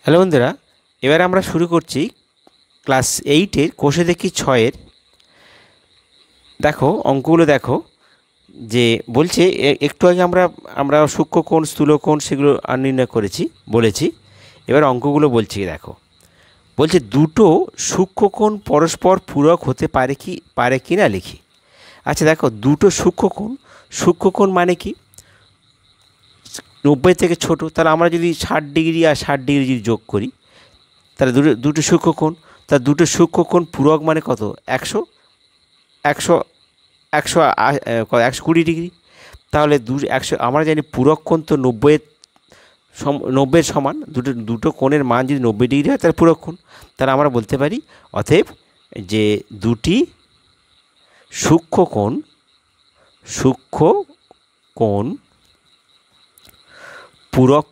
Hello বন্ধুরা, এবার আমরা শুরু করছি ক্লাস 8-এর কোষে দেখি 6-এর। দেখো অঙ্কগুলো দেখো, যে বলছে একটু আগে আমরা সূক্ষ্মকোণ স্থূলকোণ সেগুলো নির্ণয় করেছি বলেছি। এবার অঙ্কগুলো বলছি, দেখো বলছে দুটো সূক্ষ্মকোণ পরস্পর পূরক হতে পারে কি না লিখি। আচ্ছা দেখো, দুটো সূক্ষ্মকোণ মানে কি? 90 থেকে ছোট, তাহলে আমরা যদি 60 ডিগ্রি আর 60 ডিগ্রি যদি যোগ করি, তাহলে দুটো সূক্ষ্মকোণ, তার দুটো সূক্ষ্মকোণ পূরক মানে কত? 100 100 100 120 ডিগ্রি। তাহলে 100, আমরা জানি পূরক কোণ তো 90-এর সমান। দুটো কোণের মান যদি 90 ডিগ্রি হয় তাহলে পূরক কোণ। তাহলে আমরা বলতে পারি অতএব যে দুটি সূক্ষ্মকোণ পূরক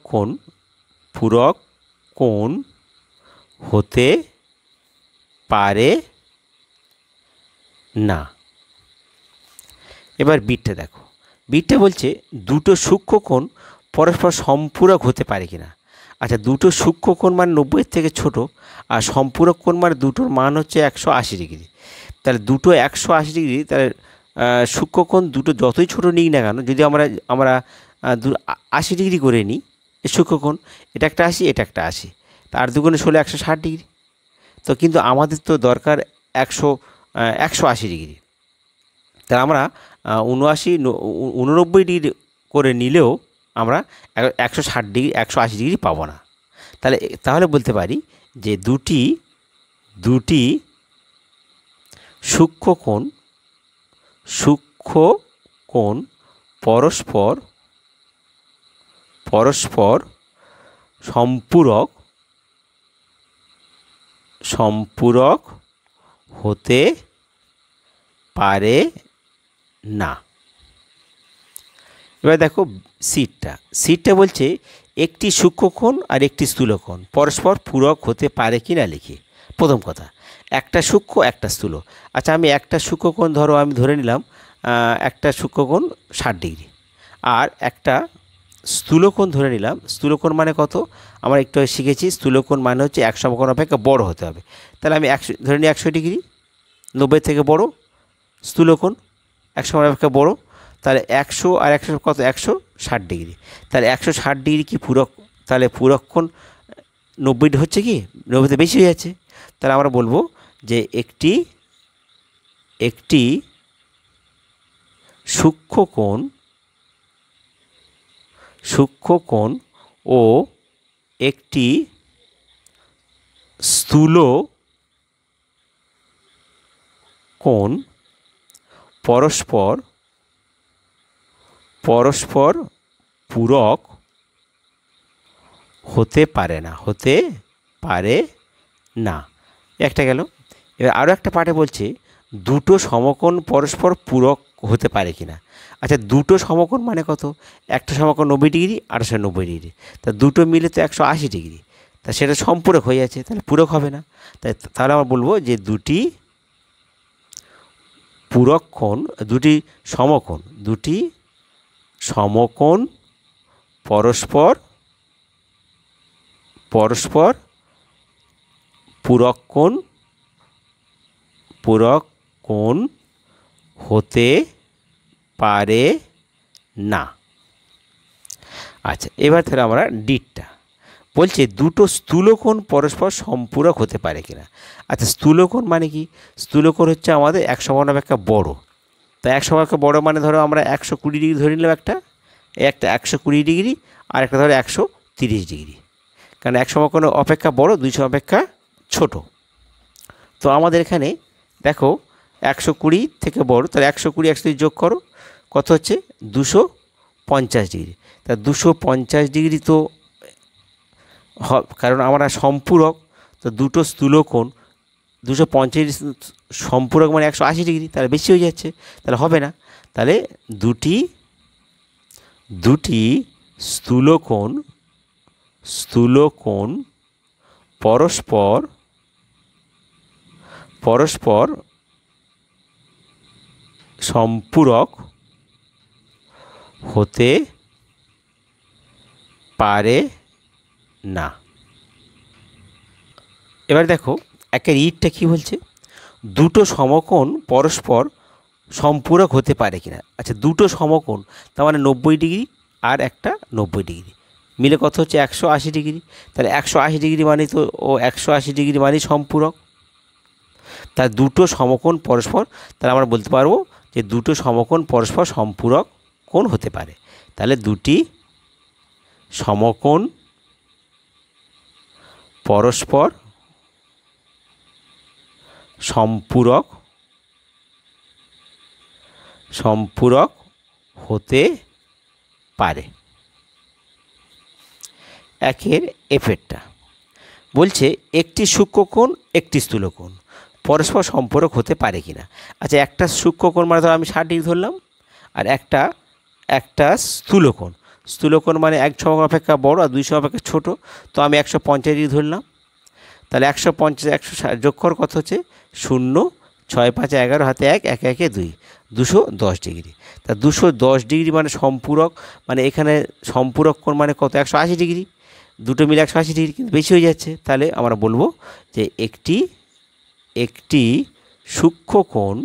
কোণ হতে পারে না। এবার বিটটা দেখো, বিটটা বলছে দুটো সূক্ষ্মকোণ পরস্পর সম্পূরক হতে পারে কিনা। আচ্ছা, দুটো সূক্ষ্মকোণ মানে 90 থেকে ছোট, আর সম্পূরক কোণ মানে দুটোর মান হচ্ছে 180 ডিগ্রি। তাহলে দুটো 180 ডিগ্রি, তাহলে সূক্ষ্মকোণ দুটো যতই ছোট নিই না কেন, যদি আমরা 80 ডিগ্রি করে নিই এই সূক্ষ্মকোণ, এটা একটা 80, এটা একটা 80, তার দুগুণে 16 160 ডিগ্রি। তো কিন্তু আমাদের তো দরকার 180 ডিগ্রি। তাহলে আমরা 89 ডিগ্রি করে নিলেও আমরা 160 ডিগ্রি 180 ডিগ্রি পাবো না। তাহলে বলতে পারি যে দুটি সূক্ষ্মকোণ পরস্পর সম্পূরক হতে পারে না। এবার দেখো সিটটা বলছে একটি সূক্ষ্মকোণ আর একটি স্থূলকোণ পরস্পর পূরক হতে পারে কি না লিখি। প্রথম কথা, একটা সূক্ষ্ম একটা স্থূল। আচ্ছা, আমি একটা সূক্ষ্মকোণ আমি ধরে নিলাম একটা সূক্ষ্মকোণ 60 ডিগ্রি, আর একটা স্থূলকোণ ধরে নিলাম। স্থূলকোণ মানে কত? আমরা একটু শিখেছি, স্থূলকোণ মানে হচ্ছে 1 সমকোণ অপেক্ষা বড় হতে হবে। তাহলে আমি ধরে নিই 100 ডিগ্রি, 90 থেকে বড় স্থূলকোণ, 1 সমকোণ অপেক্ষা বড়। তাহলে 100 আর 100 কত? 160 ডিগ্রি। তাহলে 160 ডিগ্রি কি পূরক? তাহলে পূরক কোণ 90 হচ্ছে কি? 90তে বেশি হয়ে যাচ্ছে। তাহলে আমরা বলবো যে একটি সূক্ষ্মকোণ ও একটি স্থূলকোণ পরস্পর পূরক হতে পারে না। একটা গেল। এবার আরও একটা পার্টে বলছে দুটো সমকোণ পরস্পর পূরক হতে পারে কিনা। আচ্ছা, দুটো সমকোণ মানে কত? একটা সমকোণ 90 ডিগ্রি, আর 90 ডিগ্রি, তা দুটো মিলে তো 180 ডিগ্রি। তা সেটা সম্পূরক হয়ে যাচ্ছে, তাহলে পূরক হবে না। তাহলে আমরা বলবো যে দুটি সমকোণ পরস্পর পূরক কোণ হতে পারে না। আচ্ছা, এবার তাহলে আমরা ডিটটা বলছে দুটো স্থূলকোণ পরস্পর সম্পূরক হতে পারে কিনা। আচ্ছা, স্থূলকোণ মানে কি? স্থূলকোণ হচ্ছে আমাদের 1 সমকোণ অপেক্ষা বড়। তা 1 সমকোণ অপেক্ষা বড় মানে ধরো আমরা 120 ডিগ্রি ধরে নিলাম, একটা 120 ডিগ্রি, আর একটা ধরো 130 ডিগ্রি। কারণ 1 সমকোণ অপেক্ষা বড়, 2 সমকোণ অপেক্ষা ছোট। তো আমাদের এখানে দেখো 120 থেকে বড়, তাহলে 120 130 যোগ করো, কত হচ্ছে? 250 ডিগ্রি। তা 250 ডিগ্রি তো কারণ আমরা সম্পূরক, তো দুটো স্থূলকোণ 250 সম্পূরক মানে 180 ডিগ্রি, তাহলে বেশি হয়ে যাচ্ছে, তাহলে হবে না। তাহলে দুটি স্থূলকোণ পরস্পর সম্পূরক হতে পারে না। এবার দেখো একের ইটটা কী বলছে, দুটো সমকোণ পরস্পর সম্পূরক হতে পারে কিনা। আচ্ছা, দুটো সমকোণ তার মানে 90 ডিগ্রি আর একটা 90 ডিগ্রি মিলে কত হচ্ছে 180 ডিগ্রি। তাহলে 180 ডিগ্রি মানে তো 180 ডিগ্রি মানে সম্পূরক। তার দুটো সমকোণ পরস্পর, তাহলে আমরা বলতে পারবো যে দুটো সমকোণ পরস্পর সম্পূরক কোণ হতে পারে। তাহলে দুটি সমকোণ পরস্পর সম্পূরক হতে পারে। একের এফেরটা বলছে একটি সূক্ষ্মকোণ একটি স্থূলকোণ পরস্পর সম্পূরক হতে পারে কিনা। আচ্ছা, একটা সূক্ষ্মকোণ মানে ধরো আমি 60 ডিগ্রি ধরলাম, আর একটা স্থূলকোণ মানে 1 সমকোণ অপেক্ষা বড় আর 2 সমকোণ অপেক্ষা ছোটো, তো আমি 150 ডিগ্রি ধরলাম। তাহলে 150 160 যোগ কর কত হচ্ছে 0, 6 5 11 হাতে 1 1 1 2 210 ডিগ্রি। তা 210 ডিগ্রি মানে সম্পূরক, মানে এখানে সম্পূরক কোণ মানে কত 180 ডিগ্রি, দুটো মিলে 180 ডিগ্রি, কিন্তু বেশি হয়ে যাচ্ছে। তাহলে আমরা বলবো যে একটি সূক্ষ্মকোণ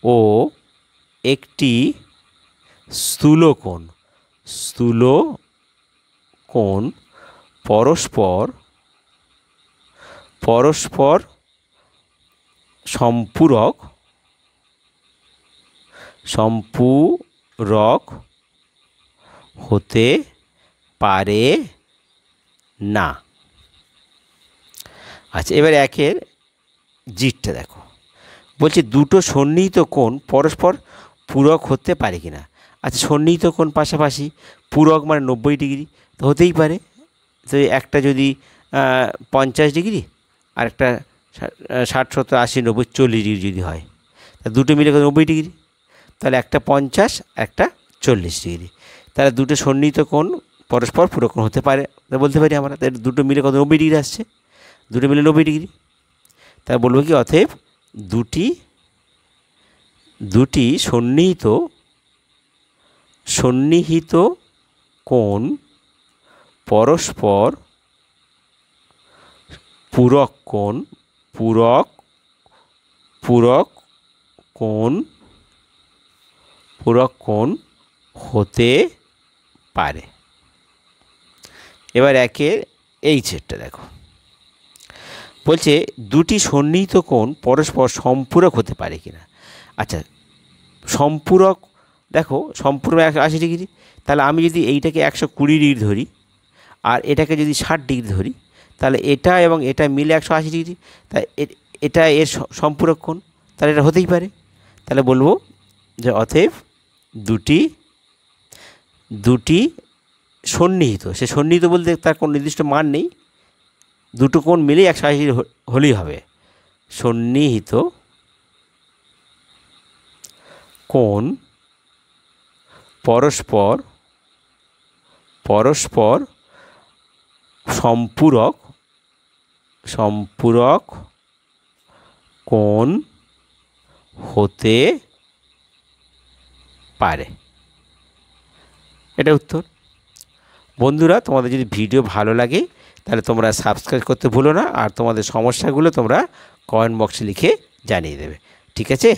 ও একটি স্থূলকোণ পরস্পর সম্পূরক হতে পারে না। আচ্ছা, এবার একের জিটটা দেখো, বলছে দুটো সন্নিহিত কোণ পরস্পর পূরক হতে পারে কিনা। আচ্ছা, সন্নিহিত কোণ পাশাপাশি, পূরক মানে 90 ডিগ্রি, তো হতেই পারে। তো একটা যদি 50 ডিগ্রি আর একটা 60 70 80 90 40 ডিগ্রি যদি হয়, তা দুটো মিলে 90 ডিগ্রি, তাহলে একটা 50 একটা 40 ডিগ্রি। তাহলে দুটো সন্নিহিত কোণ পরস্পর পূরক হতে পারে, বলতে পারি আমরা। তাহলে দুটো মিলে 90 ডিগ্রি আসছে, দুটো মিলে 90 ডিগ্রি। তাহলে বলবো কি, অতএব দুটি সন্নিহিত কোণ পরস্পর পূরক কোণ হতে পারে। এবার একের এই সেটটা দেখো, বলছে দুটি সন্নিহিত কোণ পরস্পর সম্পূরক হতে পারে কিনা। আচ্ছা, সম্পূরক দেখো, সম্পূরক 180 ডিগ্রি, তাহলে আমি যদি এইটাকে 120 ডিগ্রি ধরি আর এটাকে যদি 60 ডিগ্রি ধরি, তাহলে এটা এবং এটা মিলে 180 ডিগ্রি, তাই এটা এর সম্পূরক কোণ, তাহলে এটা হতেই পারে। তাহলে বলবো যে অতএব দুটি সন্নিহিত, সে সন্নিহিত বলতে তার কোনো নির্দিষ্ট মান নেই, দুটো কোণ মিলেই 180 ডিগ্রি হলেই হবে। সন্নিহিত কোণ পরস্পর সম্পূরক কোণ হতে পারে। এটা উত্তর। বন্ধুরা, তোমাদের যদি ভিডিও ভালো লাগে তাহলে তোমরা সাবস্ক্রাইব করতে ভুলো না, আর তোমাদের সমস্যাগুলো তোমরা কমেন্ট বক্সে লিখে জানিয়ে দেবে। ঠিক আছে?